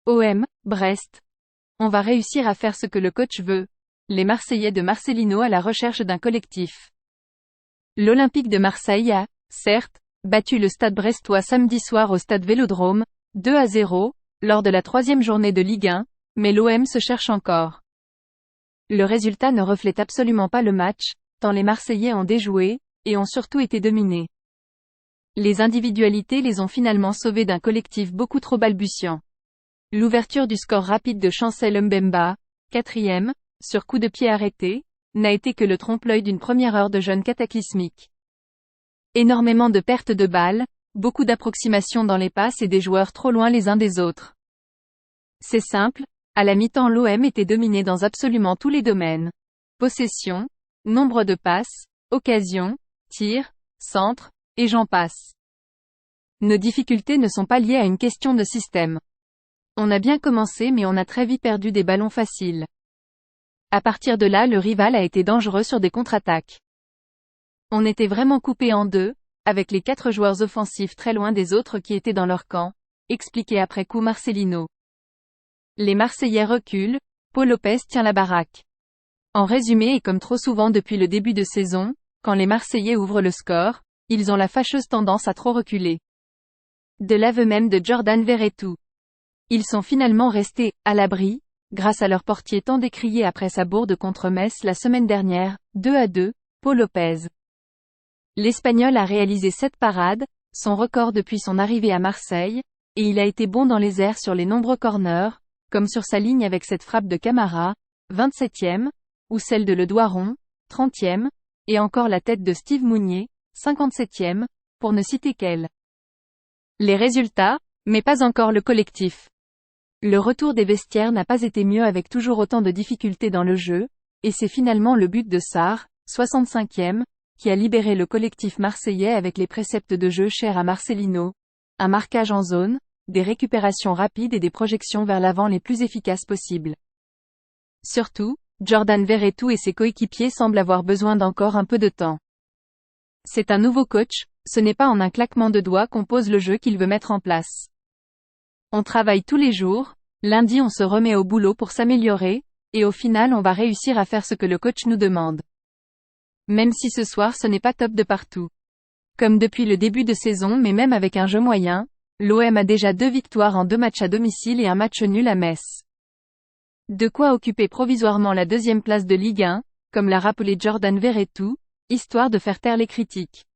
OM, Brest. On va réussir à faire ce que le coach veut. Les Marseillais de Marcelino à la recherche d'un collectif. L'Olympique de Marseille a, certes, battu le Stade brestois samedi soir au Stade Vélodrome, 2-0, lors de la 3e journée de Ligue 1, mais l'OM se cherche encore. Le résultat ne reflète absolument pas le match, tant les Marseillais ont déjoué, et ont surtout été dominés. Les individualités les ont finalement sauvés d'un collectif beaucoup trop balbutiant. L'ouverture du score rapide de Chancel Mbemba, 4e, sur coup de pied arrêté, n'a été que le trompe-l'œil d'une première heure de jeu cataclysmique. Énormément de pertes de balles, beaucoup d'approximations dans les passes et des joueurs trop loin les uns des autres. C'est simple, à la mi-temps l'OM était dominé dans absolument tous les domaines. Possession, nombre de passes, occasions, tirs, centres, et j'en passe. Nos difficultés ne sont pas liées à une question de système. On a bien commencé mais on a très vite perdu des ballons faciles. À partir de là le rival a été dangereux sur des contre-attaques. On était vraiment coupé en deux, avec les 4 joueurs offensifs très loin des autres qui étaient dans leur camp, expliquait après coup Marcelino. Les Marseillais reculent, Paul Lopez tient la baraque. En résumé et comme trop souvent depuis le début de saison, quand les Marseillais ouvrent le score, ils ont la fâcheuse tendance à trop reculer. De l'aveu même de Jordan Verretou. Ils sont finalement restés à l'abri, grâce à leur portier tant décrié après sa bourde contre Metz la semaine dernière, 2-2, Paul Lopez. L'Espagnol a réalisé 7 parades, son record depuis son arrivée à Marseille, et il a été bon dans les airs sur les nombreux corners, comme sur sa ligne avec cette frappe de Camara, 27e, ou celle de Le Doiron, 30e, et encore la tête de Steve Mounier, 57e, pour ne citer qu'elle. Les résultats, mais pas encore le collectif. Le retour des vestiaires n'a pas été mieux avec toujours autant de difficultés dans le jeu, et c'est finalement le but de Sarr, 65e, qui a libéré le collectif marseillais avec les préceptes de jeu chers à Marcelino, un marquage en zone, des récupérations rapides et des projections vers l'avant les plus efficaces possibles. Surtout, Jordan Verretou et ses coéquipiers semblent avoir besoin d'encore un peu de temps. C'est un nouveau coach, ce n'est pas en un claquement de doigts qu'on pose le jeu qu'il veut mettre en place. On travaille tous les jours, lundi on se remet au boulot pour s'améliorer, et au final on va réussir à faire ce que le coach nous demande. Même si ce soir ce n'est pas top de partout. Comme depuis le début de saison mais même avec un jeu moyen, l'OM a déjà 2 victoires en 2 matchs à domicile et un match nul à Metz. De quoi occuper provisoirement la 2e place de Ligue 1, comme l'a rappelé Jordan Verretou, histoire de faire taire les critiques.